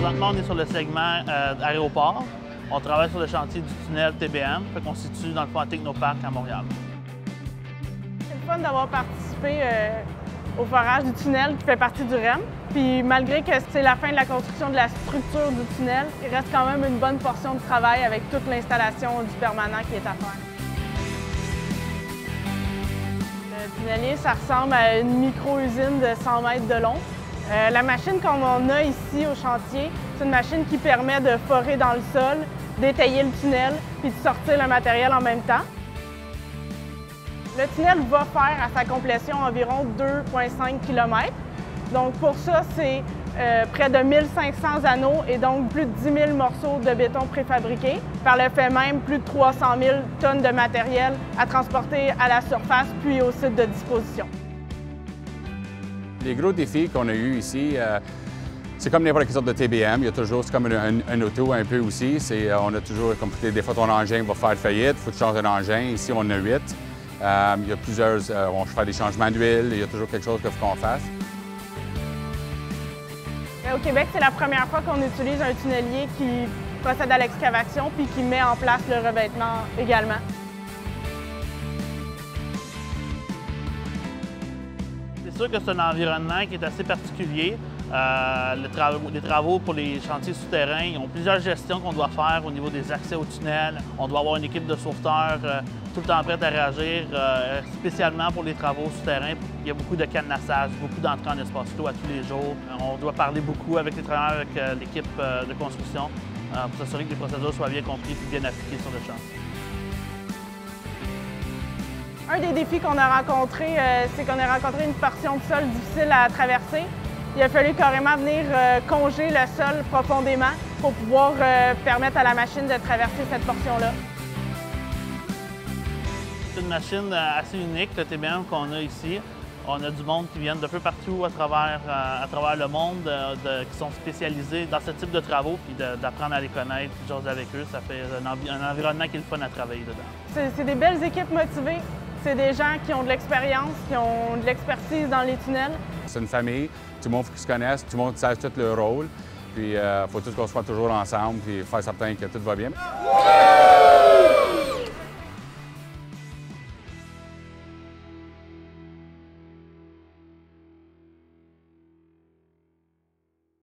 Présentement, on est sur le segment aéroport. On travaille sur le chantier du tunnel TBM, fait qu'on se situe dans le fond à Technoparc à Montréal. C'est le fun d'avoir participé au forage du tunnel qui fait partie du REM. Puis malgré que c'est la fin de la construction de la structure du tunnel, il reste quand même une bonne portion de travail avec toute l'installation du permanent qui est à faire. Le tunnelier, ça ressemble à une micro-usine de 100 mètres de long. La machine qu'on a ici au chantier, c'est une machine qui permet de forer dans le sol, d'étayer le tunnel puis de sortir le matériel en même temps. Le tunnel va faire à sa complétion environ 2,5 km. Donc pour ça, c'est près de 1500 anneaux et donc plus de 10 000 morceaux de béton préfabriqués. Par le fait même, plus de 300 000 tonnes de matériel à transporter à la surface puis au site de disposition. Les gros défis qu'on a eus ici, c'est comme n'importe quelle sorte de TBM. Il y a toujours, c'est comme un auto un peu aussi. On a toujours, comme des fois, ton engin va faire faillite, il faut que tu changes un engin. Ici, on en a 8. Il y a plusieurs, on fait des changements d'huile, il y a toujours quelque chose qu'il faut qu'on fasse. Au Québec, c'est la première fois qu'on utilise un tunnelier qui procède à l'excavation puis qui met en place le revêtement également. C'est sûr que c'est un environnement qui est assez particulier. Les travaux pour les chantiers souterrains, ils ont plusieurs gestions qu'on doit faire au niveau des accès au tunnel. On doit avoir une équipe de sauveteurs tout le temps prête à réagir, spécialement pour les travaux souterrains. Il y a beaucoup de cadenassage, beaucoup d'entrées en espace clos à tous les jours. On doit parler beaucoup avec les travailleurs, avec l'équipe de construction pour s'assurer que les procédures soient bien comprises et bien appliquées sur le chantier. Un des défis qu'on a rencontrés, c'est qu'on a rencontré une portion de sol difficile à traverser. Il a fallu carrément venir conger le sol profondément pour pouvoir permettre à la machine de traverser cette portion-là. C'est une machine assez unique, le TBM qu'on a ici. On a du monde qui vient de peu partout à travers le monde, qui sont spécialisés dans ce type de travaux, puis d'apprendre à les connaître, puis de jaser avec eux. Ça fait un environnement qui est le fun à travailler dedans. C'est des belles équipes motivées. C'est des gens qui ont de l'expérience, qui ont de l'expertise dans les tunnels. C'est une famille, tout le monde faut qu'ils se connaissent, tout le monde sait tout leur rôle. Puis il faut tous qu'on soit toujours ensemble et faire certain que tout va bien.